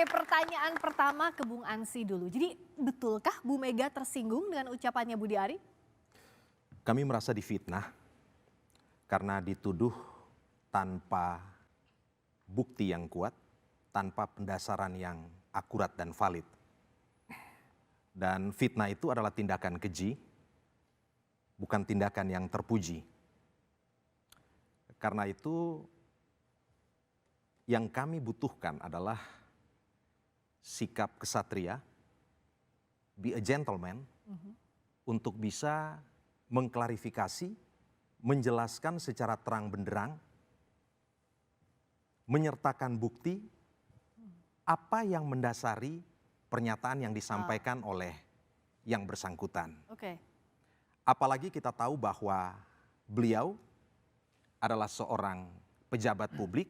pertanyaan pertama ke Bung Ansy dulu. Jadi betulkah Bu Mega tersinggung dengan ucapannya Budi Ari? Kami merasa difitnah karena dituduh tanpa bukti yang kuat, tanpa pendasaran yang akurat dan valid. Dan fitnah itu adalah tindakan keji, bukan tindakan yang terpuji. Karena itu yang kami butuhkan adalah sikap kesatria, be a gentleman, untuk bisa mengklarifikasi, menjelaskan secara terang benderang, menyertakan bukti apa yang mendasari pernyataan yang disampaikan oleh yang bersangkutan. Apalagi kita tahu bahwa beliau adalah seorang pejabat publik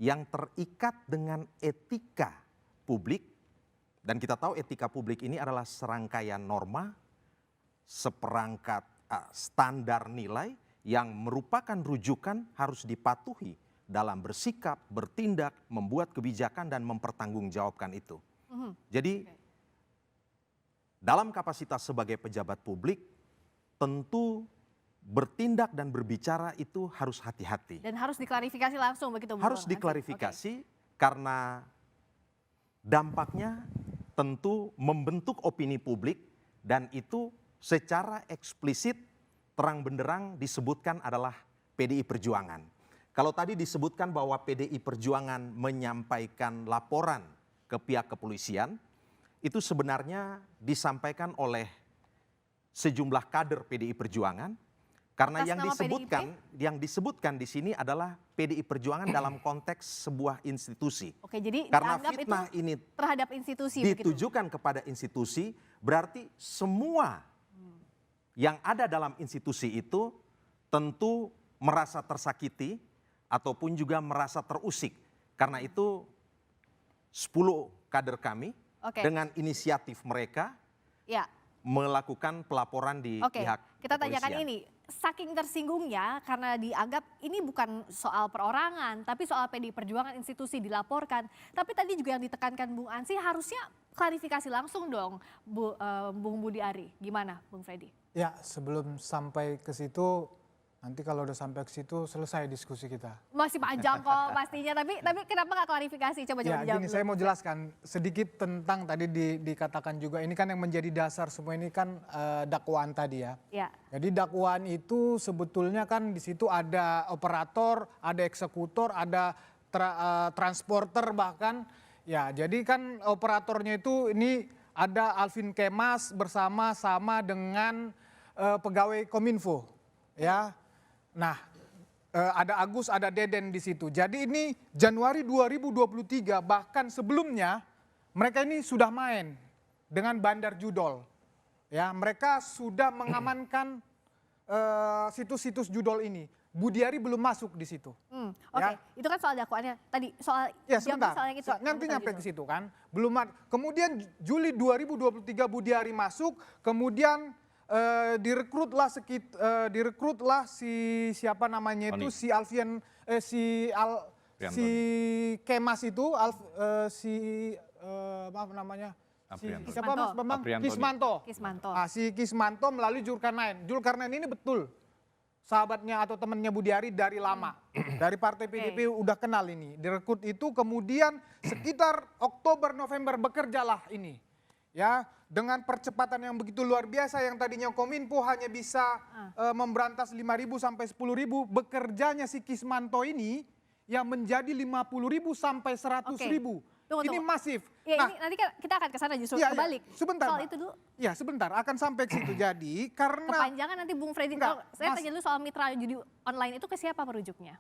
yang terikat dengan etika publik, dan kita tahu etika publik ini adalah serangkaian norma, seperangkat standar nilai yang merupakan rujukan harus dipatuhi dalam bersikap, bertindak, membuat kebijakan dan mempertanggungjawabkan itu. Jadi dalam kapasitas sebagai pejabat publik tentu bertindak dan berbicara itu harus hati-hati. Dan harus diklarifikasi langsung begitu Bu? Harus diklarifikasi karena dampaknya tentu membentuk opini publik dan itu secara eksplisit terang benderang disebutkan adalah PDI Perjuangan. Kalau tadi disebutkan bahwa PDI Perjuangan menyampaikan laporan ke pihak kepolisian, itu sebenarnya disampaikan oleh sejumlah kader PDI Perjuangan. Karena yang disebutkan di sini adalah PDI Perjuangan dalam konteks sebuah institusi. Oke, jadi karena dianggap fitnah itu ini terhadap institusi ditujukan kepada institusi, berarti semua yang ada dalam institusi itu tentu merasa tersakiti ataupun juga merasa terusik. Karena itu 10 kader kami dengan inisiatif mereka melakukan pelaporan di pihak kita kepolisian. Tanyakan ini, saking tersinggungnya karena dianggap ini bukan soal perorangan, tapi soal PDI Perjuangan institusi dilaporkan. Tapi tadi juga yang ditekankan Bung Ansy harusnya klarifikasi langsung dong Bung Budi Ari. Gimana Bung Freddy? Ya, sebelum sampai ke situ, nanti kalau udah sampai ke situ selesai diskusi kita. Masih panjang kok pastinya, tapi kenapa nggak klarifikasi? Coba dijawab. Gini, saya mau jelaskan sedikit tentang tadi dikatakan juga, ini kan yang menjadi dasar semua ini kan dakwaan tadi ya. Jadi dakwaan itu sebetulnya kan di situ ada operator, ada eksekutor, ada transporter bahkan. Ya, jadi kan operatornya itu ini ada Alvin Kemas bersama-sama dengan pegawai Kominfo, ya. Nah, ada Agus, ada Deden di situ. Jadi ini Januari 2023 bahkan sebelumnya mereka ini sudah main dengan Bandar Judol. Ya, mereka sudah mengamankan situs-situs judol ini. Budi Ari belum masuk di situ. Itu kan soal dakwaannya tadi, soal sebentar. Soal yang itu. Nanti nyampe ke situ kan. Belum ada. Kemudian Juli 2023 Budi Ari masuk, kemudian direkrutlah si siapa namanya itu si Alfian si Kemas itu maaf namanya siapa Mas Bambang Kismanto. Si Kismanto melalui Zulkarnain. Zulkarnain ini betul sahabatnya atau temannya Budi Ari dari lama. Dari partai PDIP udah kenal ini. Direkrut itu kemudian sekitar Oktober November bekerjalah ini. Ya, dengan percepatan yang begitu luar biasa yang tadinya Kominfo hanya bisa memberantas 5.000 sampai 10.000, bekerjanya si Kismanto ini yang menjadi 50.000 sampai 100.000. Ini masif. Ya, nah, ini nanti kita akan ke sana justru kebalik. Sebentar. Soal itu dulu. Ya, sebentar akan sampai ke situ. Jadi karena kepanjangan nanti Bung Freddy. Saya tanya dulu soal mitra judi online itu ke siapa merujuknya?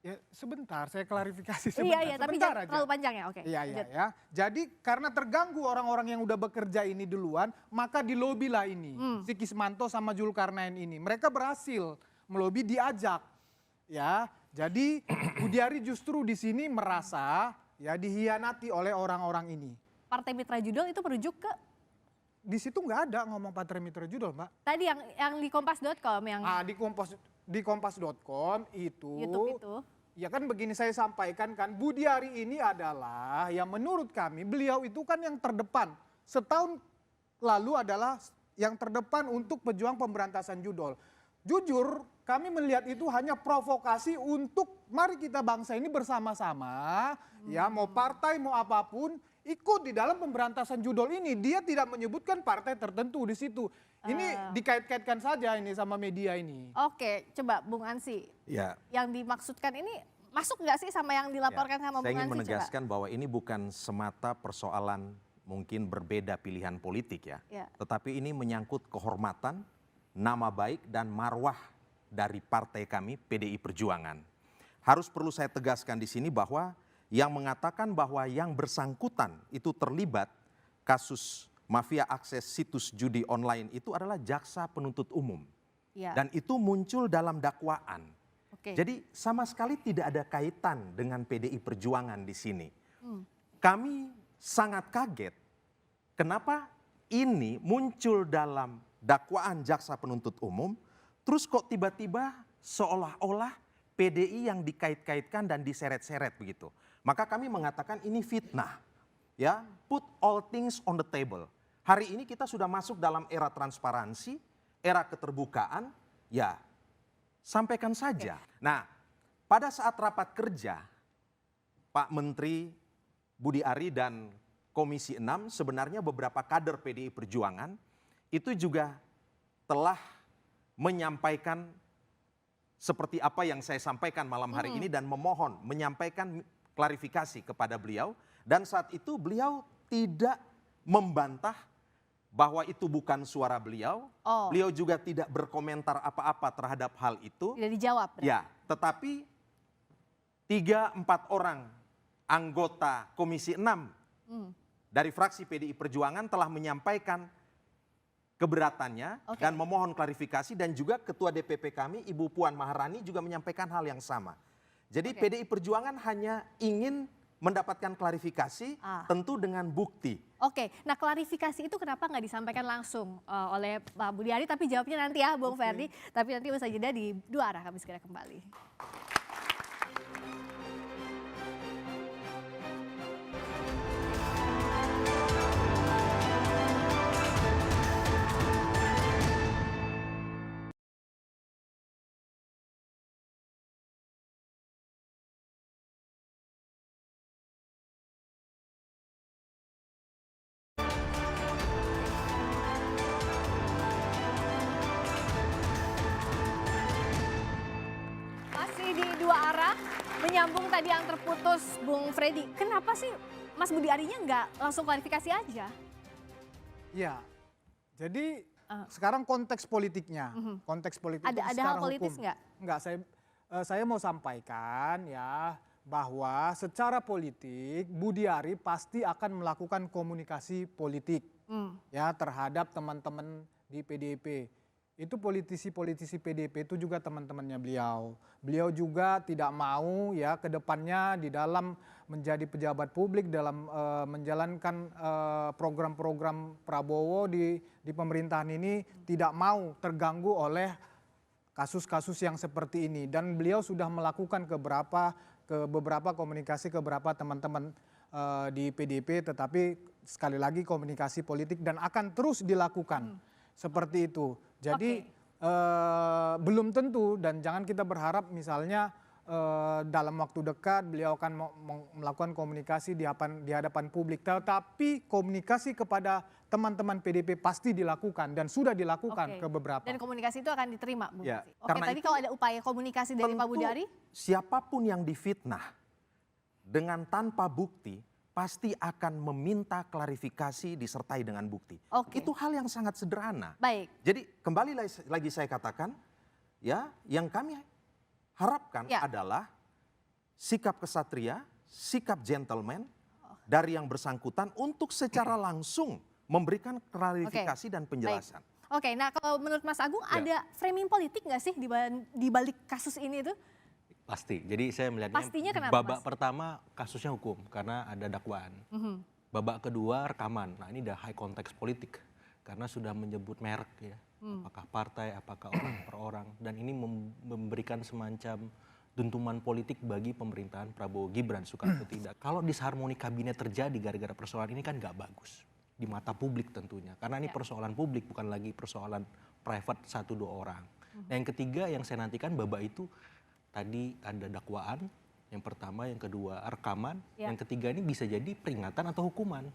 Ya, sebentar, saya klarifikasi sebentar. Iya, tapi jangan terlalu panjang ya. Oke. Iya. Jadi karena terganggu orang-orang yang udah bekerja ini duluan, maka dilobilah ini. Si Kismanto sama Zulkarnain ini. Mereka berhasil melobi, diajak. Ya, jadi Budi Ari justru di sini merasa ya dihianati oleh orang-orang ini. Partai Mitra Judol itu merujuk ke? Di situ nggak ada ngomong Partai Mitra Judol, Mbak. Tadi yang di kompas.com yang di kompas.com itu YouTube itu Ya kan begini saya sampaikan kan, Budiari ini adalah yang menurut kami beliau itu kan yang terdepan. Setahun lalu adalah yang terdepan untuk pejuang pemberantasan judol. Jujur kami melihat itu hanya provokasi untuk mari kita bangsa ini bersama-sama, ya mau partai mau apapun ikut di dalam pemberantasan judol ini. Dia tidak menyebutkan partai tertentu di situ. Ini dikait-kaitkan saja ini sama media ini. Oke, coba Bung Ansy. Ya. Yang dimaksudkan ini masuk nggak sih sama yang dilaporkan sama Bung Ansy? Saya ingin menegaskan bahwa ini bukan semata persoalan mungkin berbeda pilihan politik ya. Tetapi ini menyangkut kehormatan, nama baik dan marwah dari partai kami PDI Perjuangan. Harus perlu saya tegaskan di sini bahwa yang mengatakan bahwa yang bersangkutan itu terlibat kasus mafia akses situs judi online itu adalah jaksa penuntut umum. Dan itu muncul dalam dakwaan. Jadi sama sekali tidak ada kaitan dengan PDI Perjuangan di sini. Kami sangat kaget kenapa ini muncul dalam dakwaan jaksa penuntut umum, terus kok tiba-tiba seolah-olah PDI yang dikait-kaitkan dan diseret-seret begitu. Maka kami mengatakan ini fitnah. Ya, put all things on the table. Hari ini kita sudah masuk dalam era transparansi, era keterbukaan, ya sampaikan saja. Nah, pada saat rapat kerja, Pak Menteri Budi Ari dan Komisi 6 sebenarnya beberapa kader PDI Perjuangan itu juga telah menyampaikan seperti apa yang saya sampaikan malam hari ini dan memohon menyampaikan klarifikasi kepada beliau. Dan saat itu beliau tidak membantah bahwa itu bukan suara beliau. Beliau juga tidak berkomentar apa-apa terhadap hal itu. Tidak dijawab. Ya, tetapi 3-4 orang anggota Komisi 6 dari fraksi PDI Perjuangan telah menyampaikan keberatannya dan memohon klarifikasi, dan juga Ketua DPP kami Ibu Puan Maharani juga menyampaikan hal yang sama. Jadi PDI Perjuangan hanya ingin mendapatkan klarifikasi tentu dengan bukti. Nah klarifikasi itu kenapa nggak disampaikan langsung oleh Pak Budi Ari, tapi jawabnya nanti ya Bung Ferdi. Tapi nanti usai jeda di Dua Arah, kami segera kembali. Di Dua Arah, menyambung tadi yang terputus Bung Freddy. Kenapa sih Mas Budi Arinya nggak langsung klarifikasi aja? Ya, jadi sekarang konteks politiknya. Konteks politik ada hal politis nggak? Nggak, saya mau sampaikan ya bahwa secara politik Budi Ari pasti akan melakukan komunikasi politik ya terhadap teman-teman di PDIP. Itu politisi-politisi PDIP itu juga teman-temannya beliau. Beliau juga tidak mau ya ke depannya di dalam menjadi pejabat publik, dalam menjalankan program-program Prabowo di pemerintahan ini tidak mau terganggu oleh kasus-kasus yang seperti ini. Dan beliau sudah melakukan beberapa komunikasi ke beberapa teman-teman di PDIP, tetapi sekali lagi komunikasi politik dan akan terus dilakukan. Seperti itu. Jadi belum tentu, dan jangan kita berharap misalnya dalam waktu dekat beliau akan melakukan komunikasi di hadapan publik. Tetapi komunikasi kepada teman-teman PDIP pasti dilakukan dan sudah dilakukan ke beberapa. Dan komunikasi itu akan diterima, Bu. Ya, Tadi kalau ada upaya komunikasi dari Pak Budi Ari? Siapapun yang difitnah dengan tanpa bukti pasti akan meminta klarifikasi disertai dengan bukti. Itu hal yang sangat sederhana. Baik. Jadi kembali lagi saya katakan, ya, yang kami harapkan adalah sikap kesatria, sikap gentleman dari yang bersangkutan untuk secara langsung memberikan klarifikasi dan penjelasan. Nah kalau menurut Mas Agung ada framing politik nggak sih di balik kasus ini tuh? Pasti. Jadi saya melihatnya babak pertama kasusnya hukum karena ada dakwaan. Babak kedua rekaman. Nah ini udah high konteks politik karena sudah menyebut merek ya. Apakah partai, apakah orang per orang. Dan ini memberikan semacam dentuman politik bagi pemerintahan Prabowo Gibran, suka atau tidak. Kalau disharmoni kabinet terjadi gara-gara persoalan ini kan nggak bagus di mata publik tentunya, karena ini persoalan publik bukan lagi persoalan private 1-2 orang. Nah, yang ketiga yang saya nantikan babak itu tadi ada dakwaan, yang pertama, yang kedua rekaman, yang ketiga ini bisa jadi peringatan atau hukuman.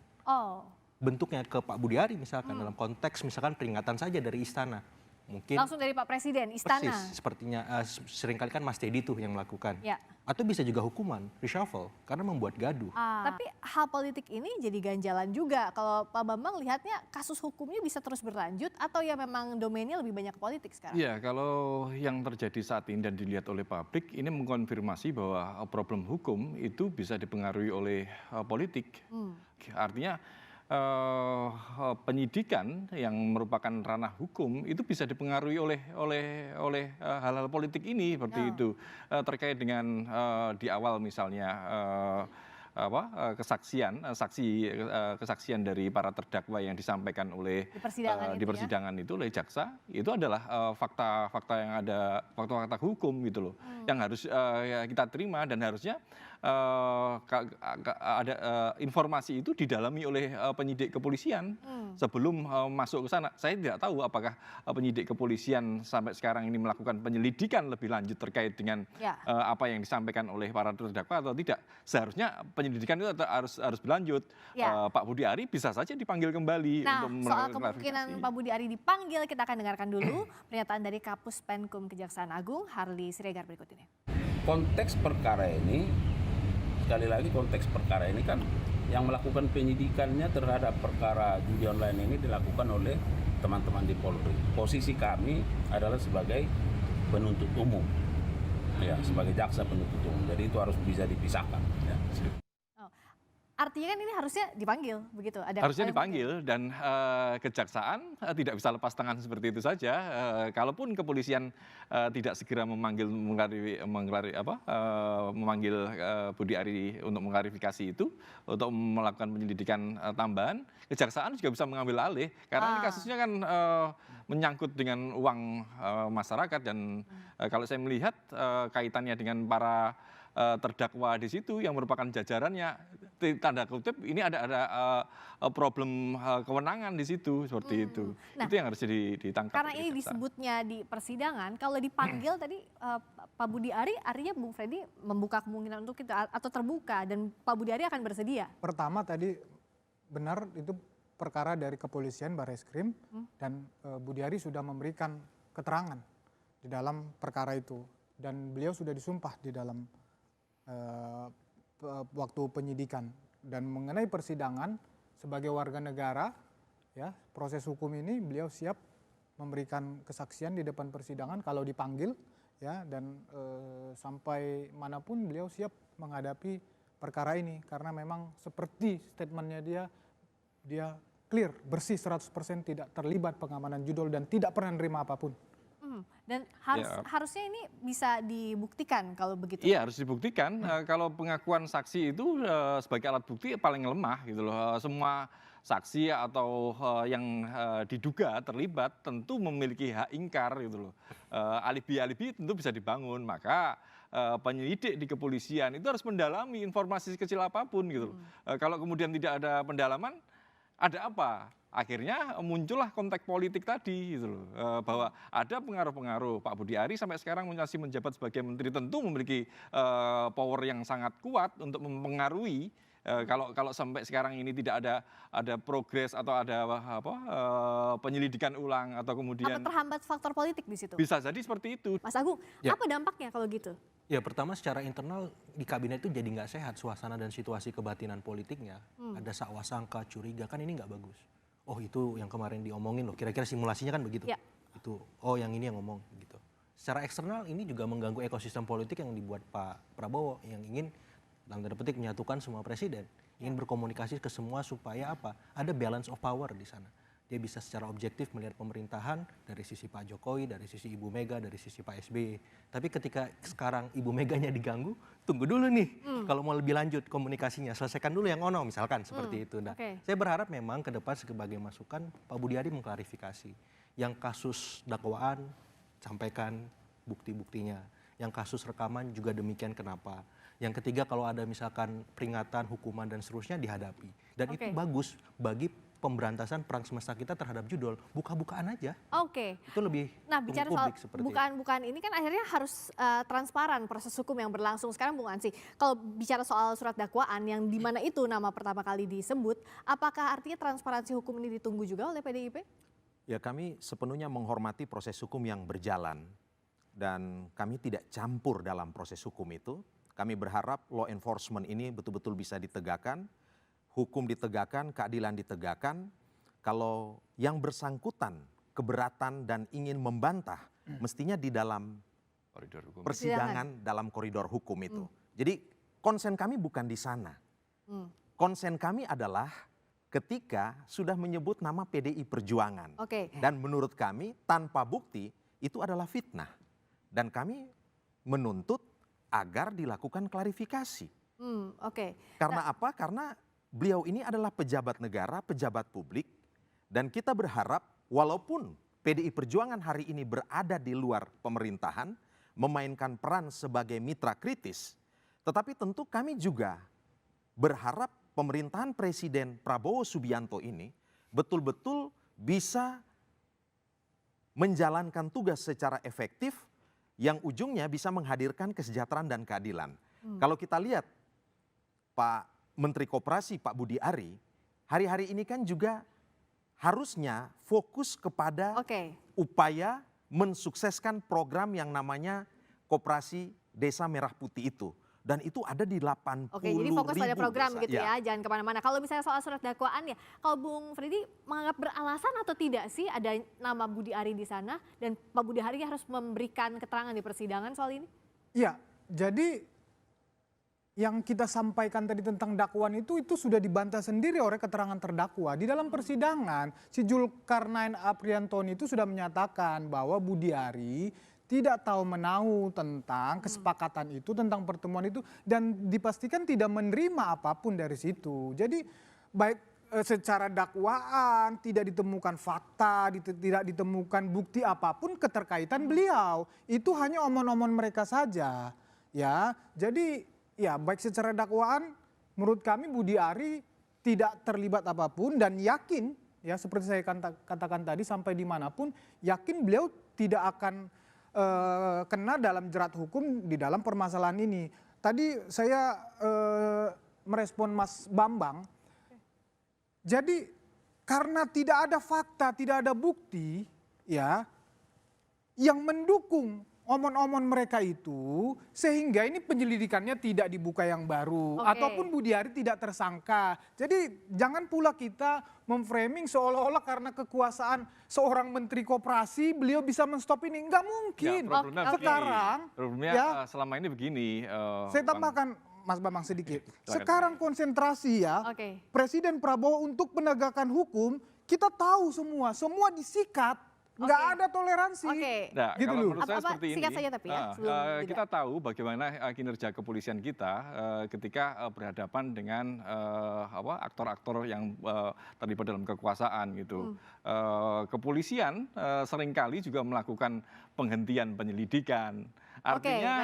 Bentuknya ke Pak Budiari misalkan dalam konteks misalkan peringatan saja dari istana. Mungkin langsung dari Pak Presiden, istana. Persis, sepertinya seringkali kan Mas Teddy tuh yang melakukan. Atau bisa juga hukuman, reshuffle, karena membuat gaduh. Tapi hal politik ini jadi ganjalan juga. Kalau Pak Bambang lihatnya kasus hukumnya bisa terus berlanjut atau ya memang domainnya lebih banyak ke politik sekarang? Iya, kalau yang terjadi saat ini dan dilihat oleh publik, ini mengkonfirmasi bahwa problem hukum itu bisa dipengaruhi oleh politik. Artinya penyidikan yang merupakan ranah hukum itu bisa dipengaruhi oleh hal-hal politik ini seperti itu, terkait dengan di awal misalnya kesaksian dari para terdakwa yang disampaikan oleh di persidangan itu oleh jaksa, itu adalah fakta-fakta yang ada, fakta-fakta hukum gitu loh, yang harus kita terima dan harusnya ada informasi itu didalami oleh penyidik kepolisian sebelum masuk ke sana. Saya tidak tahu apakah penyidik kepolisian sampai sekarang ini melakukan penyelidikan lebih lanjut terkait dengan apa yang disampaikan oleh para terdakwa atau tidak. Seharusnya penyelidikan itu harus berlanjut. Pak Budiari bisa saja dipanggil kembali untuk melakukan soal kemungkinan Pak Budiari dipanggil, kita akan dengarkan dulu pernyataan dari Kapus Penkum Kejaksaan Agung, Harli Siregar berikut ini. Konteks perkara ini, sekali lagi konteks perkara ini kan yang melakukan penyidikannya terhadap perkara judi online ini dilakukan oleh teman-teman di Polri. Posisi kami adalah sebagai penuntut umum, ya, sebagai jaksa penuntut umum. Jadi itu harus bisa dipisahkan. Ya. Artinya kan ini harusnya dipanggil, begitu? Harusnya dipanggil dan kejaksaan tidak bisa lepas tangan seperti itu saja. Kalaupun kepolisian tidak segera memanggil Budiari untuk mengklarifikasi itu, untuk melakukan penyelidikan tambahan, kejaksaan juga bisa mengambil alih. Karena ini kasusnya kan menyangkut dengan uang masyarakat dan kalau saya melihat kaitannya dengan para terdakwa di situ yang merupakan jajarannya, tanda kutip ini ada problem kewenangan di situ seperti itu. Nah, itu yang harus ditangkap. Karena ini disebutnya di persidangan, kalau dipanggil tadi Pak Budiari, artinya Bung Freddy membuka kemungkinan untuk itu atau terbuka dan Pak Budiari akan bersedia. Pertama tadi benar itu perkara dari kepolisian Barreskrim dan Budiari sudah memberikan keterangan di dalam perkara itu dan beliau sudah disumpah di dalam waktu penyidikan. Dan mengenai persidangan sebagai warga negara, ya, proses hukum ini beliau siap memberikan kesaksian di depan persidangan kalau dipanggil, ya, dan sampai manapun beliau siap menghadapi perkara ini karena memang seperti statementnya dia clear, bersih 100%, tidak terlibat pengamanan judul dan tidak pernah nerima apapun. Dan harusnya ini bisa dibuktikan kalau begitu. Iya, harus dibuktikan. Kalau pengakuan saksi itu sebagai alat bukti paling lemah gitu loh. Semua saksi atau yang diduga terlibat tentu memiliki hak ingkar gitu loh. Alibi-alibi tentu bisa dibangun. Maka penyelidik di kepolisian itu harus mendalami informasi sekecil apapun gitu loh. Kalau kemudian tidak ada pendalaman, ada apa? Akhirnya muncullah konteks politik tadi gitu loh, bahwa ada pengaruh-pengaruh. Pak Budiari sampai sekarang masih menjabat sebagai menteri, tentu memiliki power yang sangat kuat untuk mempengaruhi. Kalau sampai sekarang ini tidak ada progres atau ada penyelidikan ulang atau kemudian atau terhambat faktor politik di situ. Bisa jadi seperti itu. Mas Agung, apa dampaknya kalau gitu? Ya, pertama secara internal di kabinet itu jadi nggak sehat suasana dan situasi kebatinan politiknya. Ada sakwa sangka, curiga, kan ini nggak bagus. Oh, itu yang kemarin diomongin loh, kira-kira simulasinya kan begitu. Itu, oh yang ini yang ngomong gitu. Secara eksternal ini juga mengganggu ekosistem politik yang dibuat Pak Prabowo yang ingin dalam tanda petik menyatukan semua presiden, ingin berkomunikasi ke semua supaya apa? Ada balance of power di sana. Dia bisa secara objektif melihat pemerintahan dari sisi Pak Jokowi, dari sisi Ibu Mega, dari sisi Pak SBY. Tapi ketika sekarang Ibu Meganya diganggu, tunggu dulu nih. Kalau mau lebih lanjut komunikasinya, selesaikan dulu yang ono misalkan seperti itu. Nah, saya berharap memang ke depan sebagai masukan Pak Budiari mengklarifikasi. Yang kasus dakwaan, sampaikan bukti-buktinya. Yang kasus rekaman juga demikian kenapa. Yang ketiga kalau ada misalkan peringatan, hukuman dan seterusnya dihadapi. Dan itu bagus bagi pemberantasan perang semesta kita terhadap judul. Buka-bukaan aja. Itu lebih bicara soal bukaan ini kan akhirnya harus transparan proses hukum yang berlangsung. Sekarang Bung Ansy, kalau bicara soal surat dakwaan yang di mana itu nama pertama kali disebut, apakah artinya transparansi hukum ini ditunggu juga oleh PDIP? Ya, kami sepenuhnya menghormati proses hukum yang berjalan dan kami tidak campur dalam proses hukum itu. Kami berharap law enforcement ini betul-betul bisa ditegakkan, hukum ditegakkan, keadilan ditegakkan. Kalau yang bersangkutan keberatan dan ingin membantah, mestinya di dalam Koridor hukum. persidangan dalam koridor hukum itu. Jadi konsen kami bukan di sana. Konsen kami adalah ketika sudah menyebut nama PDI Perjuangan. Dan menurut kami tanpa bukti itu adalah fitnah. Dan kami menuntut agar dilakukan klarifikasi. Karena apa? Karena beliau ini adalah pejabat negara, pejabat publik. Dan kita berharap walaupun PDI Perjuangan hari ini berada di luar pemerintahan, memainkan peran sebagai mitra kritis. Tetapi tentu kami juga berharap pemerintahan Presiden Prabowo Subianto ini betul-betul bisa menjalankan tugas secara efektif yang ujungnya bisa menghadirkan kesejahteraan dan keadilan. Kalau kita lihat Pak Menteri Koperasi Pak Budi Ari, hari-hari ini kan juga harusnya fokus kepada upaya mensukseskan program yang namanya Koperasi Desa Merah Putih itu. Dan itu ada di 80 jadi fokus pada program desa. gitu ya, jangan kemana-mana. Kalau misalnya soal surat dakwaan ya, kalau Bung Freddy menganggap beralasan atau tidak sih ada nama Budi Ari di sana dan Pak Budi Ari harus memberikan keterangan di persidangan soal ini? Iya, jadi yang kita sampaikan tadi tentang dakwaan itu sudah dibantah sendiri oleh keterangan terdakwa. Di dalam persidangan, si Zulkarnain Apriantoni itu sudah menyatakan bahwa Budi Ari tidak tahu menahu tentang kesepakatan itu, tentang pertemuan itu, dan dipastikan tidak menerima apapun dari situ. Jadi baik secara dakwaan tidak ditemukan fakta, tidak ditemukan bukti apapun keterkaitan beliau. Itu hanya omon-omon mereka saja. Ya, jadi ya baik secara dakwaan menurut kami Budi Ari tidak terlibat apapun dan yakin ya seperti saya katakan tadi sampai dimanapun yakin beliau tidak akan kena dalam jerat hukum di dalam permasalahan ini. Tadi saya merespon Mas Bambang. Jadi karena tidak ada fakta, tidak ada bukti ya yang mendukung omon-omon mereka itu sehingga ini penyelidikannya tidak dibuka yang baru ataupun Budi Ari tidak tersangka. Jadi jangan pula kita memframing seolah-olah karena kekuasaan seorang menteri koperasi beliau bisa menstop ini. Enggak mungkin. Ya, sekarang problemnya selama ini begini. Saya tambahkan Mas Bambang sedikit. Sekarang konsentrasi ya Presiden Prabowo untuk penegakan hukum kita tahu semua disikat. Nggak ada toleransi. Nah, gitu kalau loh. menurut saya seperti ini, saja tapi ya, kita tahu bagaimana kinerja kepolisian kita ketika berhadapan dengan aktor-aktor yang terlibat dalam kekuasaan gitu. Kepolisian seringkali juga melakukan penghentian penyelidikan. Artinya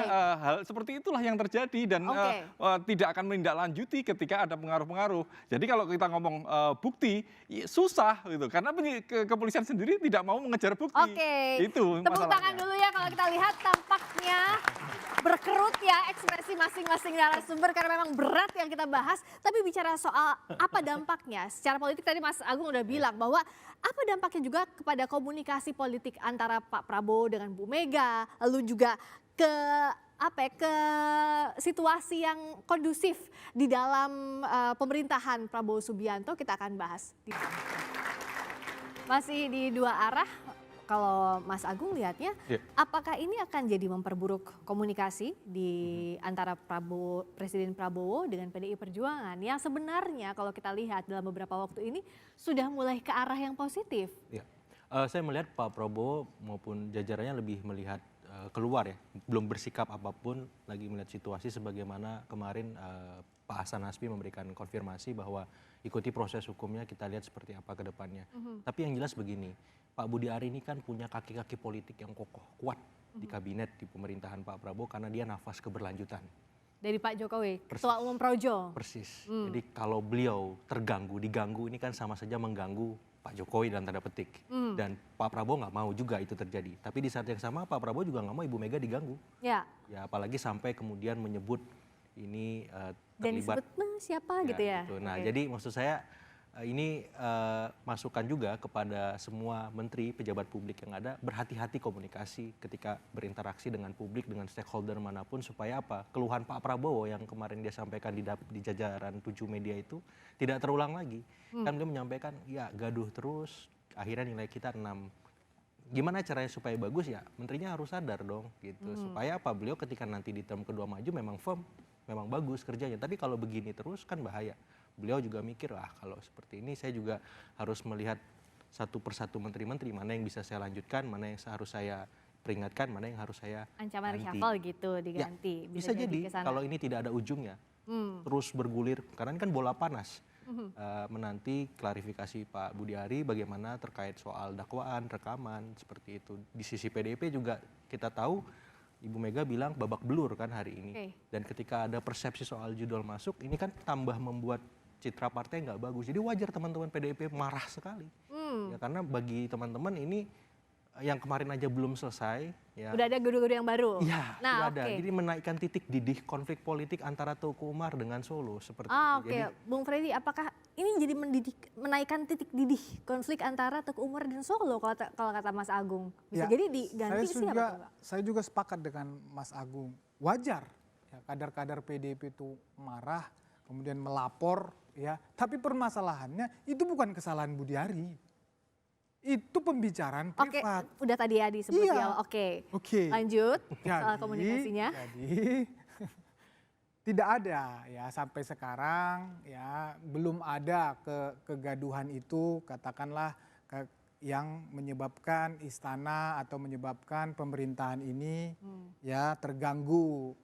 hal seperti itulah yang terjadi dan tidak akan menindaklanjuti ketika ada pengaruh-pengaruh. Jadi kalau kita ngomong bukti susah gitu karena kepolisian sendiri tidak mau mengejar bukti. Itu tepuk tangan dulu ya kalau kita lihat tampaknya berkerut ya ekspresi masing-masing narasumber karena memang berat yang kita bahas. Tapi bicara soal apa dampaknya secara politik tadi Mas Agung udah bilang bahwa apa dampaknya juga kepada komunikasi politik antara Pak Prabowo dengan Bu Mega lalu juga ke situasi yang kondusif di dalam pemerintahan Prabowo Subianto kita akan bahas. Masih di dua arah. Kalau Mas Agung lihatnya, apakah ini akan jadi memperburuk komunikasi di antara Presiden Prabowo dengan PDI Perjuangan yang sebenarnya kalau kita lihat dalam beberapa waktu ini sudah mulai ke arah yang positif? Ya. Saya melihat Pak Prabowo maupun jajarannya lebih melihat keluar ya, belum bersikap apapun, lagi melihat situasi sebagaimana kemarin Pak Hasan Nasbi memberikan konfirmasi bahwa ikuti proses hukumnya, kita lihat seperti apa ke depannya. Tapi yang jelas begini, Pak Budi Ari ini kan punya kaki-kaki politik yang kokoh, kuat. di kabinet di pemerintahan Pak Prabowo karena dia nafas keberlanjutan. Dari Pak Jokowi, Persis. Ketua Umum Projo. Persis. Jadi kalau beliau diganggu ini kan sama saja mengganggu Pak Jokowi dalam tanda petik. Dan Pak Prabowo nggak mau juga itu terjadi. Tapi di saat yang sama Pak Prabowo juga nggak mau Ibu Mega diganggu. Ya. Ya apalagi sampai kemudian menyebut ini Dan terlibat. disebut siapa gitu ya. Gitu. Nah Oke. jadi maksud saya ini masukan juga kepada semua menteri pejabat publik yang ada, berhati-hati komunikasi ketika berinteraksi dengan publik, dengan stakeholder manapun, supaya apa, keluhan Pak Prabowo yang kemarin dia sampaikan di jajaran 7 media itu tidak terulang lagi. Kan beliau menyampaikan ya gaduh terus, akhirnya nilai kita 6. Gimana caranya supaya bagus ya, menterinya harus sadar dong gitu, supaya apa, beliau ketika nanti di term kedua maju memang firm, memang bagus kerjanya. Tapi kalau begini terus kan bahaya. Beliau juga mikir lah kalau seperti ini saya juga harus melihat satu persatu menteri-menteri, mana yang bisa saya lanjutkan, mana yang harus saya peringatkan, mana yang harus saya Ancaman ganti. reshuffle gitu diganti. Ya, bisa jadi kesana. kalau ini tidak ada ujungnya, terus bergulir, karena ini kan bola panas. Menanti klarifikasi Pak Budi Ari bagaimana terkait soal dakwaan, rekaman, seperti itu. Di sisi PDIP juga kita tahu Ibu Mega bilang babak belur kan hari ini. Dan ketika ada persepsi soal judul masuk, ini kan tambah membuat citra partai nggak bagus. Jadi wajar teman-teman PDIP marah sekali. Ya karena bagi teman-teman ini yang kemarin aja belum selesai. Ya, udah ada guru-guru yang baru. iya, Nah, sudah ada. oke. Jadi menaikkan titik didih konflik politik antara Teguh Umar dengan Solo seperti Ah, itu. oke. Jadi Bung Freddy, apakah ini jadi menaikkan titik didih konflik antara Teguh Umar dan Solo kalau kata Mas Agung? Bisa Ya, jadi diganti siapa tuh, Pak? Saya juga sepakat dengan Mas Agung. Wajar ya, kadar-kadar PDIP itu marah, kemudian melapor, ya. Tapi permasalahannya itu bukan kesalahan Budi Ari. Itu pembicaraan Oke, privat. udah tadi ya disebut Iya. di awal. Oke. Oke. Lanjut soal komunikasinya. Jadi tidak ada ya sampai sekarang ya belum ada kegaduhan itu, katakanlah yang menyebabkan istana atau menyebabkan pemerintahan ini ya terganggu.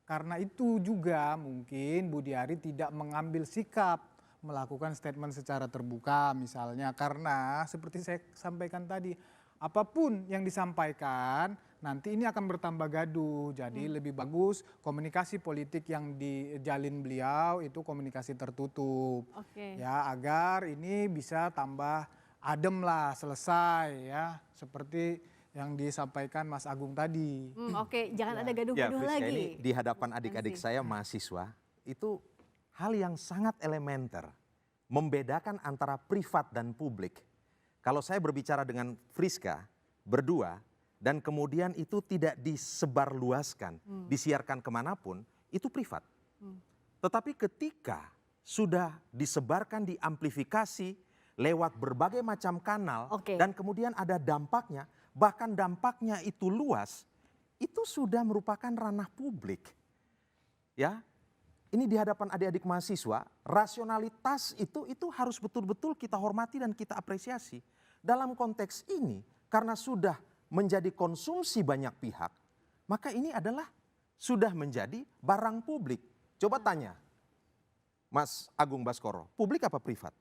Karena itu juga mungkin Budi Ari tidak mengambil sikap melakukan statement secara terbuka misalnya, karena seperti saya sampaikan tadi, apapun yang disampaikan nanti ini akan bertambah gaduh. Jadi lebih bagus komunikasi politik yang dijalin beliau itu komunikasi tertutup. Ya, agar ini bisa tambah adem lah, selesai ya, seperti yang disampaikan Mas Agung tadi. Oke, jangan ada Ya, gaduh-gaduh Friska, lagi. ini di hadapan adik-adik saya mahasiswa, itu hal yang sangat elementer, membedakan antara privat dan publik. Kalau saya berbicara dengan Friska berdua, dan kemudian itu tidak disebarluaskan, disiarkan kemanapun, itu privat. Tetapi ketika sudah disebarkan, diamplifikasi lewat berbagai macam kanal, dan kemudian ada dampaknya, bahkan dampaknya itu luas, itu sudah merupakan ranah publik. Ya, ini di hadapan adik-adik mahasiswa, rasionalitas itu harus betul-betul kita hormati dan kita apresiasi. Dalam konteks ini, karena sudah menjadi konsumsi banyak pihak, maka ini adalah sudah menjadi barang publik. Coba tanya, Mas Agung Baskoro, publik apa privat?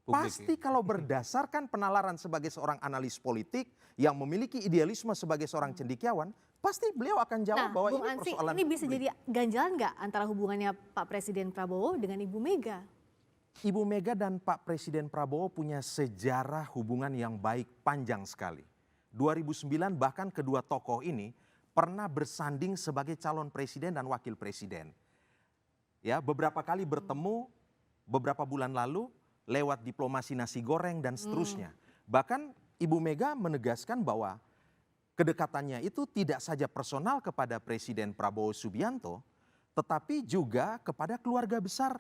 Pasti kalau berdasarkan penalaran sebagai seorang analis politik yang memiliki idealisme sebagai seorang cendekiawan, pasti beliau akan jawab bahwa Bung ini Ansy, persoalan ini bisa publik. jadi ganjalan nggak antara hubungannya Pak Presiden Prabowo dengan Ibu Mega? Ibu Mega dan Pak Presiden Prabowo punya sejarah hubungan yang baik panjang sekali. 2009 bahkan kedua tokoh ini pernah bersanding sebagai calon presiden dan wakil presiden. Ya, beberapa kali bertemu beberapa bulan lalu lewat diplomasi nasi goreng dan seterusnya. Bahkan Ibu Mega menegaskan bahwa kedekatannya itu tidak saja personal kepada Presiden Prabowo Subianto, tetapi juga kepada keluarga besar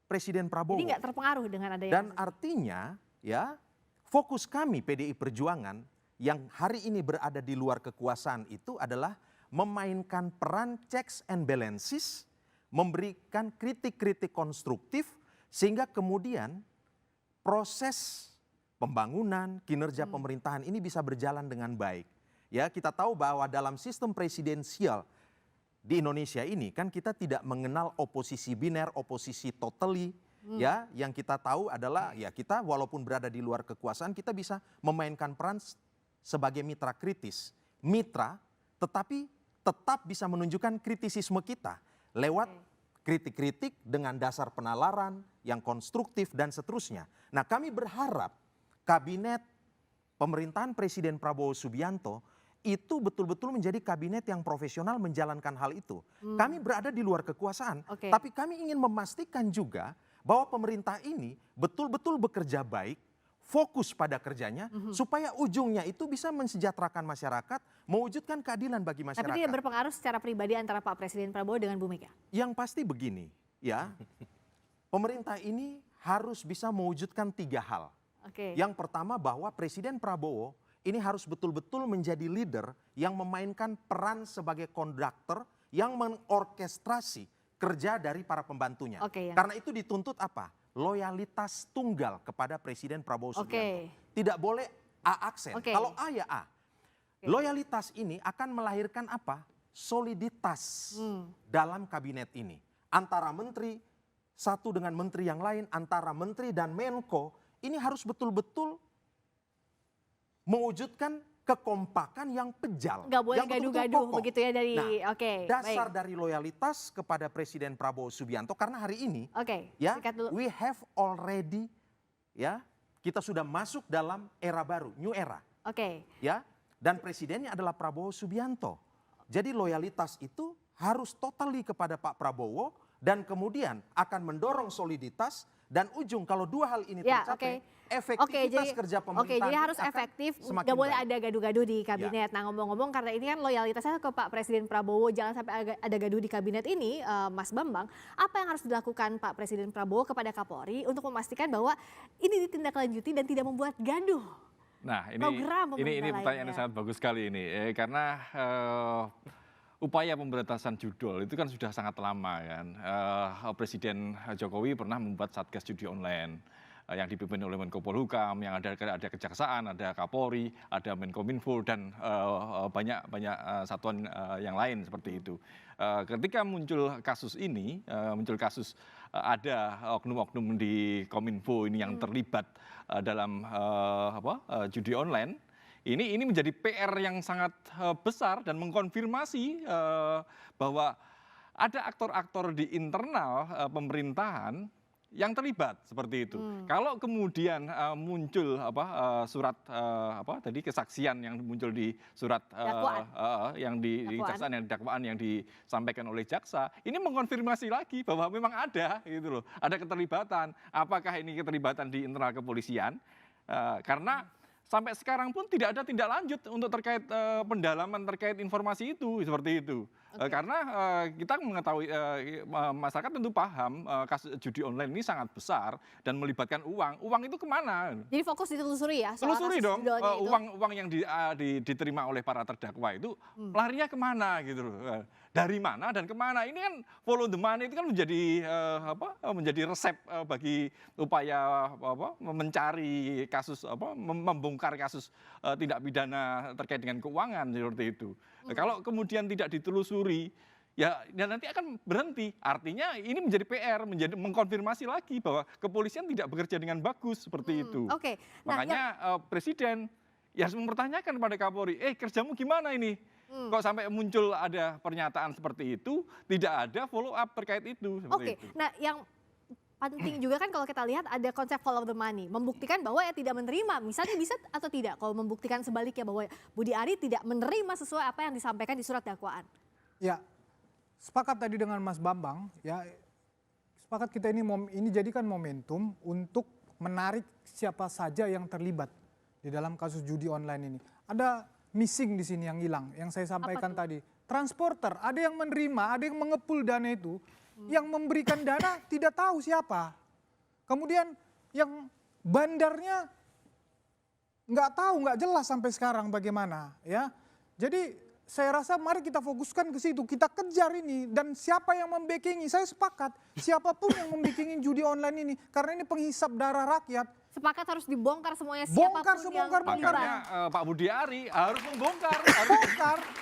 Presiden Prabowo. Jadi nggak terpengaruh dengan adanya. Dan artinya ya fokus kami PDI Perjuangan yang hari ini berada di luar kekuasaan itu adalah memainkan peran checks and balances, memberikan kritik-kritik konstruktif sehingga kemudian proses pembangunan, kinerja pemerintahan ini bisa berjalan dengan baik. Ya, kita tahu bahwa dalam sistem presidensial di Indonesia ini kan kita tidak mengenal oposisi biner, oposisi totally. Ya, yang kita tahu adalah ya kita walaupun berada di luar kekuasaan kita bisa memainkan peran sebagai mitra kritis. Mitra tetapi tetap bisa menunjukkan kritisisme kita lewat kritik-kritik dengan dasar penalaran yang konstruktif dan seterusnya. Nah, kami berharap kabinet pemerintahan Presiden Prabowo Subianto itu betul-betul menjadi kabinet yang profesional menjalankan hal itu. Kami berada di luar kekuasaan, tapi kami ingin memastikan juga bahwa pemerintah ini betul-betul bekerja baik, fokus pada kerjanya, supaya ujungnya itu bisa mensejahterakan masyarakat, mewujudkan keadilan bagi masyarakat. Tapi tidak berpengaruh secara pribadi antara Pak Presiden Prabowo dengan Bu Mega? Yang pasti begini, ya, pemerintah ini harus bisa mewujudkan 3 hal. Yang pertama bahwa Presiden Prabowo ini harus betul-betul menjadi leader yang memainkan peran sebagai konduktor yang mengorkestrasi kerja dari para pembantunya. Karena itu dituntut apa? Loyalitas tunggal kepada Presiden Prabowo Subianto. Tidak boleh A aksen. Kalau A ya A. Loyalitas ini akan melahirkan apa? Soliditas dalam kabinet ini. Antara menteri satu dengan menteri yang lain, antara menteri dan Menko, ini harus betul-betul mewujudkan kekompakan yang pejal. Nggak boleh gaduh-gaduh begitu ya dari, dasar dari loyalitas kepada Presiden Prabowo Subianto, karena hari ini ya, we have already, ya, kita sudah masuk dalam era baru, new era. Ya, dan presidennya adalah Prabowo Subianto. Jadi loyalitas itu harus totally kepada Pak Prabowo dan kemudian akan mendorong soliditas dan ujung kalau 2 hal ini tercapai, efektivitas kerja pemerintahan jadi harus efektif, nggak boleh ada gaduh-gaduh di kabinet. Nah, ngomong-ngomong karena ini kan loyalitasnya ke Pak Presiden Prabowo, jangan sampai ada gaduh di kabinet ini, Mas Bambang, apa yang harus dilakukan Pak Presiden Prabowo kepada Kapolri untuk memastikan bahwa ini ditindaklanjuti dan tidak membuat gaduh? Nah, ini pertanyaan yang sangat bagus sekali ini, karena upaya pemberantasan judul itu kan sudah sangat lama kan. Presiden Jokowi pernah membuat Satgas Judi Online yang dipimpin oleh Menko Polhukam, yang ada Kejaksaan, ada Kapolri, ada Menkominfo dan banyak satuan yang lain seperti itu. Ketika muncul kasus ini, ada oknum-oknum di Kominfo ini yang terlibat dalam judi online. Ini menjadi PR yang sangat besar dan mengkonfirmasi bahwa ada aktor-aktor di internal pemerintahan yang terlibat seperti itu. Kalau kemudian muncul surat kesaksian yang muncul di surat yang di dakwaan yang disampaikan oleh jaksa, ini mengkonfirmasi lagi bahwa memang ada gitu loh, ada keterlibatan. Apakah ini keterlibatan di internal kepolisian? Karena sampai sekarang pun tidak ada tindak lanjut untuk terkait pendalaman terkait informasi itu seperti itu. Karena kita mengetahui masyarakat tentu paham kasus judi online ini sangat besar dan melibatkan uang. Uang itu kemana? Jadi fokus ditelusuri ya? Telusuri dong. Uang yang diterima oleh para terdakwa itu larinya kemana gitu loh. Dari mana dan kemana? Ini kan follow the money itu kan menjadi resep bagi upaya mencari kasus membongkar kasus tindak pidana terkait dengan keuangan seperti itu. Kalau kemudian tidak ditelusuri, ya nanti akan berhenti. Artinya ini menjadi PR, mengkonfirmasi lagi bahwa kepolisian tidak bekerja dengan bagus seperti itu. Makanya Presiden ya harus mempertanyakan kepada Kapolri, kerjamu gimana ini? Kok sampai muncul ada pernyataan seperti itu, tidak ada follow up terkait itu. Nah yang penting juga kan kalau kita lihat ada konsep follow the money, membuktikan bahwa ya tidak menerima, misalnya bisa atau tidak, kalau membuktikan sebaliknya bahwa Budi Ari tidak menerima sesuai apa yang disampaikan di surat dakwaan. Ya, sepakat tadi dengan Mas Bambang, ya sepakat kita ini jadikan momentum untuk menarik siapa saja yang terlibat di dalam kasus judi online ini. Ada missing di sini yang hilang, yang saya sampaikan tadi. Transporter, ada yang menerima, ada yang mengepul dana itu. Yang memberikan dana tidak tahu siapa. Kemudian yang bandarnya nggak tahu, nggak jelas sampai sekarang bagaimana. Ya, jadi saya rasa mari kita fokuskan ke situ, kita kejar ini dan siapa yang membackingi. Saya sepakat, siapapun yang membackingi judi online ini, karena ini penghisap darah rakyat. Sepakat harus dibongkar semuanya, siapapun yang terlibat. Makanya Pak Budi Ari harus membongkar,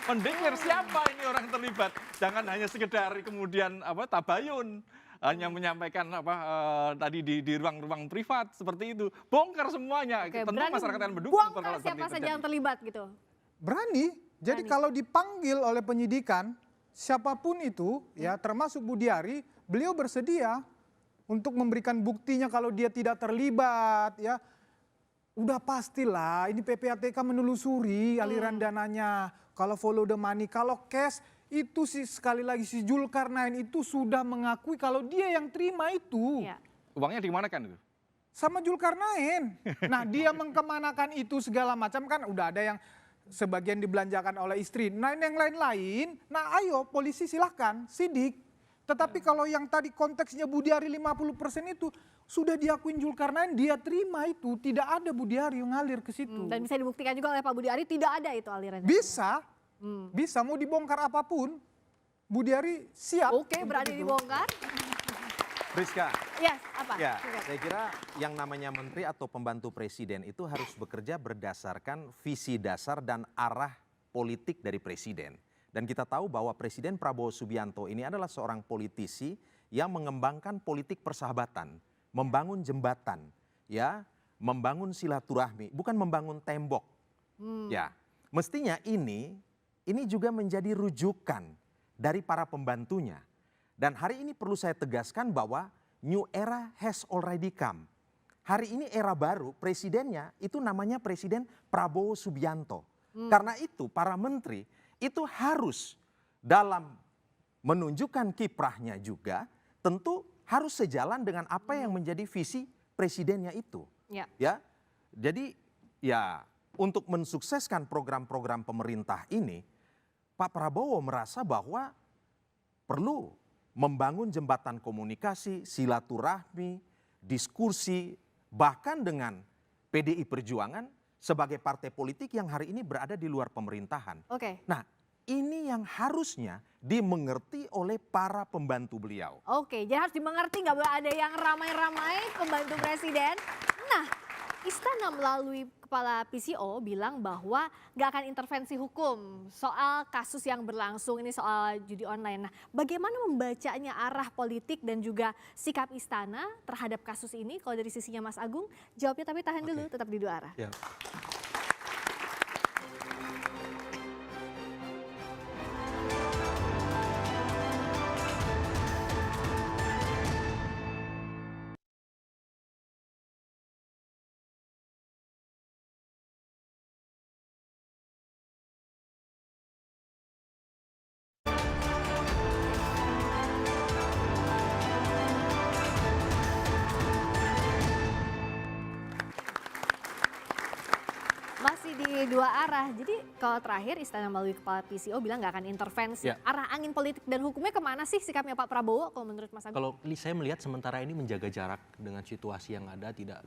mendengar siapa ini orang terlibat. Jangan hanya sekedar kemudian tabayun, hanya menyampaikan tadi di ruang-ruang privat seperti itu. Bongkar semuanya. Tentu masyarakat yang mendukung. Bongkar siapa saja yang terlibat gitu. Berani. Jadi kalau dipanggil oleh penyidikan, siapapun itu ya termasuk Budiari, beliau bersedia untuk memberikan buktinya kalau dia tidak terlibat ya. Udah pastilah ini PPATK menelusuri aliran dananya. Kalau follow the money, kalau cash itu sih sekali lagi si Zulkarnain itu sudah mengakui kalau dia yang terima itu. Ya. Uangnya dimanakan itu? Sama Zulkarnain. Nah dia mengkemanakan itu segala macam kan udah ada yang sebagian dibelanjakan oleh istri. Nah yang lain-lain, nah ayo polisi silahkan sidik. Tetapi kalau yang tadi konteksnya Budiari 50% itu sudah diakuin Zulkarnain, dia terima itu. Tidak ada Budiari yang ngalir ke situ. Dan bisa dibuktikan juga oleh Pak Budiari tidak ada itu alirannya. Bisa, bisa mau dibongkar apapun, Budiari siap. Oke, berani dibongkar. Priska. Yes, apa? Ya, saya kira yang namanya menteri atau pembantu presiden itu harus bekerja berdasarkan visi dasar dan arah politik dari presiden. Dan kita tahu bahwa Presiden Prabowo Subianto ini adalah seorang politisi yang mengembangkan politik persahabatan, membangun jembatan, ya, membangun silaturahmi, bukan membangun tembok. Ya, mestinya ini juga menjadi rujukan dari para pembantunya. Dan hari ini perlu saya tegaskan bahwa new era has already come. Hari ini era baru, presidennya itu namanya Presiden Prabowo Subianto. Karena itu para menteri itu harus dalam menunjukkan kiprahnya juga tentu harus sejalan dengan apa yang menjadi visi presidennya itu. Ya. Jadi ya untuk mensukseskan program-program pemerintah ini Pak Prabowo merasa bahwa perlu membangun jembatan komunikasi, silaturahmi, diskusi, bahkan dengan PDI Perjuangan sebagai partai politik yang hari ini berada di luar pemerintahan. Nah, ini yang harusnya dimengerti oleh para pembantu beliau. Jadi harus dimengerti, nggak boleh ada yang ramai-ramai pembantu presiden. Nah, Istana melalui Kepala PCO bilang bahwa nggak akan intervensi hukum soal kasus yang berlangsung ini soal judi online. Nah, bagaimana membacanya arah politik dan juga sikap Istana terhadap kasus ini? Kalau dari sisinya Mas Agung, jawabnya tapi tahan dulu, tetap di dua arah. Ya. Masih di dua arah. Jadi kalau terakhir Istana melalui Kepala PCO bilang nggak akan intervensi. Ya. Arah angin politik dan hukumnya kemana sih sikapnya Pak Prabowo kalau menurut Mas Agung? Kalau saya melihat sementara ini menjaga jarak dengan situasi yang ada, tidak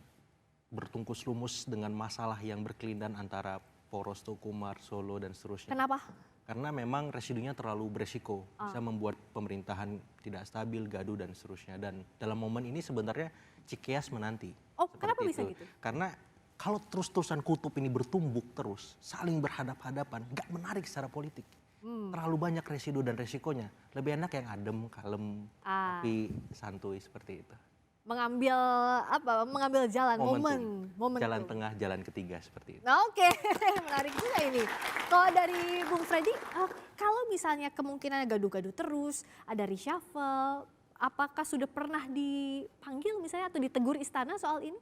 bertungkus lumus dengan masalah yang berkelindan antara poros Tukumar, Solo dan seterusnya. Kenapa? Karena memang residunya terlalu beresiko, bisa membuat pemerintahan tidak stabil, gaduh dan seterusnya. Dan dalam momen ini sebenarnya Cikeas menanti. Kenapa bisa gitu? Karena kalau terus-terusan kutub ini bertumbuk terus, saling berhadap-hadapan, nggak menarik secara politik. Terlalu banyak residu dan resikonya. Lebih enak yang adem, kalem, tapi santuy seperti itu. Mengambil jalan, momen jalan tengah, jalan ketiga seperti itu. Oke, menarik juga ini. Kalau dari Bung Freddy, kalau misalnya kemungkinan gaduh-gaduh terus, ada reshuffle, apakah sudah pernah dipanggil misalnya atau ditegur Istana soal ini?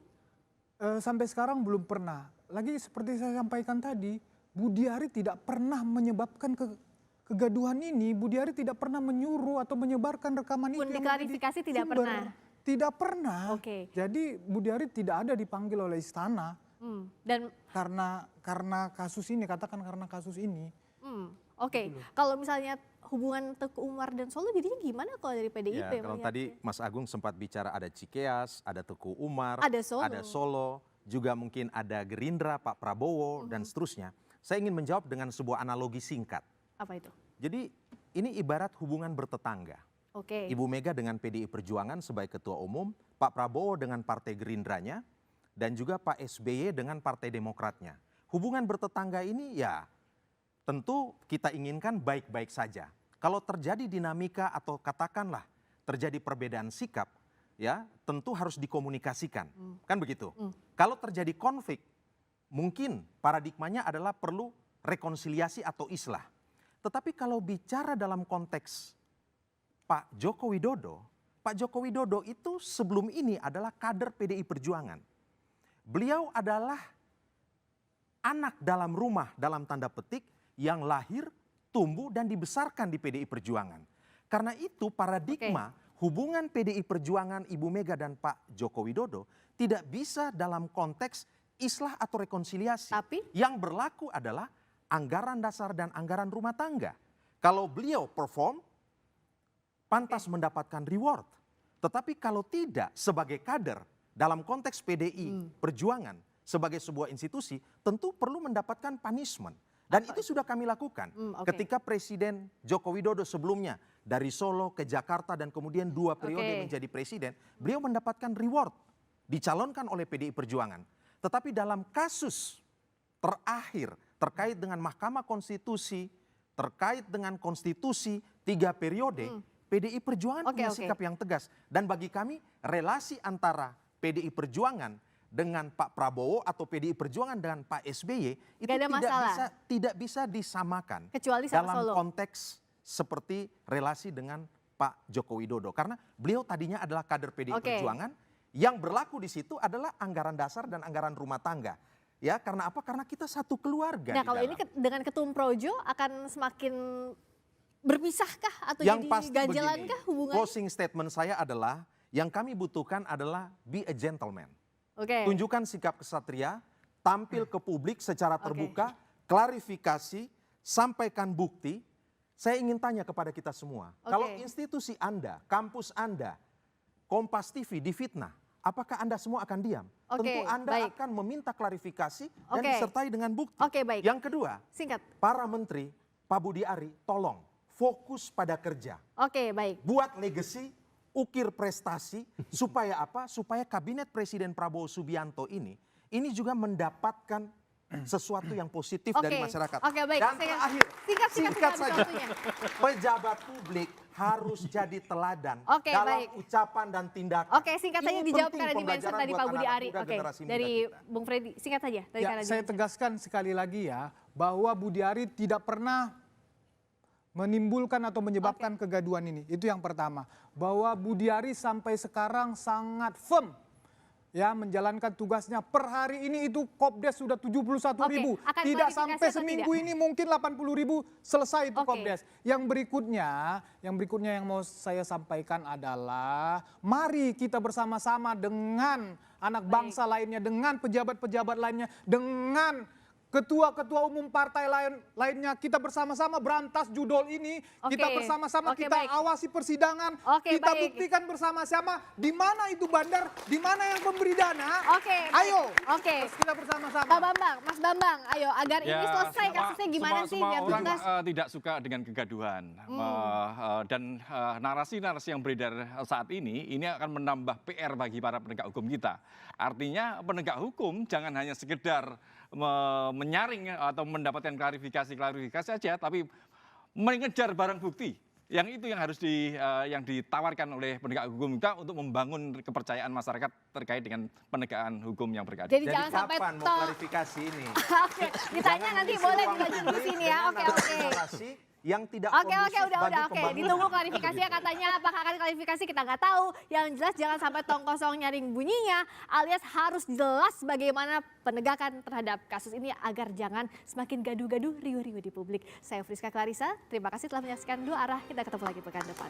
Sampai sekarang belum pernah. Lagi seperti saya sampaikan tadi, Budiari tidak pernah menyebabkan kegaduhan ini. Budiari tidak pernah menyuruh atau menyebarkan rekaman itu. Pun diklarifikasi tidak pernah? Tidak pernah. Jadi Budiari tidak ada dipanggil oleh Istana. Dan karena kasus ini, katakan karena kasus ini. Kalau misalnya hubungan Teguh Umar dan Solo jadinya gimana kalau dari PDIP? Ya, kalau tadi Mas Agung sempat bicara ada Cikeas, ada Teguh Umar, ada Solo, juga mungkin ada Gerindra, Pak Prabowo, dan seterusnya. Saya ingin menjawab dengan sebuah analogi singkat. Apa itu? Jadi ini ibarat hubungan bertetangga. Ibu Mega dengan PDI Perjuangan sebagai Ketua Umum, Pak Prabowo dengan Partai Gerindranya, dan juga Pak SBY dengan Partai Demokratnya. Hubungan bertetangga ini ya tentu kita inginkan baik-baik saja. Kalau terjadi dinamika atau katakanlah terjadi perbedaan sikap, ya tentu harus dikomunikasikan, kan begitu. Kalau terjadi konflik, mungkin paradigmanya adalah perlu rekonsiliasi atau islah. Tetapi kalau bicara dalam konteks Pak Joko Widodo itu sebelum ini adalah kader PDI Perjuangan. Beliau adalah anak dalam rumah dalam tanda petik yang lahir, tumbuh dan dibesarkan di PDI Perjuangan. Karena itu paradigma hubungan PDI Perjuangan Ibu Mega dan Pak Joko Widodo tidak bisa dalam konteks islah atau rekonsiliasi. Tapi yang berlaku adalah anggaran dasar dan anggaran rumah tangga. Kalau beliau perform, pantas mendapatkan reward. Tetapi kalau tidak sebagai kader dalam konteks PDI Perjuangan sebagai sebuah institusi, tentu perlu mendapatkan punishment. Dan itu sudah kami lakukan ketika Presiden Joko Widodo sebelumnya dari Solo ke Jakarta dan kemudian 2 periode menjadi presiden, beliau mendapatkan reward, dicalonkan oleh PDI Perjuangan. Tetapi dalam kasus terakhir terkait dengan Mahkamah Konstitusi, terkait dengan konstitusi 3 periode, PDI Perjuangan punya sikap yang tegas. Dan bagi kami relasi antara PDI Perjuangan dengan Pak Prabowo atau PDI Perjuangan dengan Pak SBY itu tidak bisa disamakan kecuali sama dalam Solo. konteks seperti relasi dengan Pak Joko Widodo. Karena beliau tadinya adalah kader PDI Perjuangan, yang berlaku di situ adalah anggaran dasar dan anggaran rumah tangga. Ya, karena apa? Karena kita satu keluarga. Nah, kalau ini dengan Ketum Projo akan semakin berpisahkah atau yang jadi ganjalankah hubungannya? Closing statement saya adalah yang kami butuhkan adalah be a gentleman. Tunjukkan sikap kesatria, tampil ke publik secara terbuka, klarifikasi, sampaikan bukti. Saya ingin tanya kepada kita semua, kalau institusi Anda, kampus Anda, Kompas TV difitnah, apakah Anda semua akan diam? Tentu Anda akan meminta klarifikasi dan disertai dengan bukti. Yang kedua, para menteri, Pak Budi Ari, tolong fokus pada kerja. Buat legacy, ukir prestasi, supaya apa? Supaya kabinet Presiden Prabowo Subianto ini juga mendapatkan sesuatu yang positif dari masyarakat. Dan terakhir, singkat saja, pejabat publik harus jadi teladan dalam ucapan dan tindakan. Singkat saja dijawab karena di-mention tadi Pak Budi Ari. Dari Bung Freddy, singkat saja. Saya tegaskan sekali lagi ya, bahwa Budi Ari tidak pernah menimbulkan atau menyebabkan kegaduhan ini. Itu yang pertama. Bahwa Budi Ari sampai sekarang sangat firm ya menjalankan tugasnya. Per hari ini itu Kopdes sudah 71.000. Tidak sampai seminggu ini mungkin 80.000 selesai itu Kopdes. Yang berikutnya yang mau saya sampaikan adalah mari kita bersama-sama dengan anak bangsa lainnya, dengan pejabat-pejabat lainnya, dengan ketua-ketua umum partai lainnya, kita bersama-sama berantas judol ini, kita bersama-sama kita awasi persidangan, kita buktikan bersama-sama di mana itu bandar, di mana yang pemberi dana. Ayo, kita bersama-sama. Pak Bambang, Mas Bambang, ayo agar ini selesai kasusnya gimana sih? Semua orang tidak suka dengan kegaduhan dan narasi-narasi yang beredar saat ini akan menambah PR bagi para penegak hukum kita. Artinya penegak hukum jangan hanya sekedar menyaring atau mendapatkan klarifikasi saja, tapi mengejar barang bukti. Yang itu yang harus yang ditawarkan oleh penegak hukum kita untuk membangun kepercayaan masyarakat terkait dengan penegakan hukum yang berkeadilan. Jadi jangan sampai kapan mau klarifikasi ini? Ditanya nanti boleh dilanjut di sini ya. Yang tidak udah. Ditunggu klarifikasinya, katanya apakah akan klarifikasi kita nggak tahu. Yang jelas jangan sampai tong kosong nyaring bunyinya, alias harus jelas bagaimana penegakan terhadap kasus ini agar jangan semakin gaduh-gaduh, riuh-riuh di publik. Saya Friska Clarissa, terima kasih telah menyaksikan Dua Arah. Kita ketemu lagi pekan depan.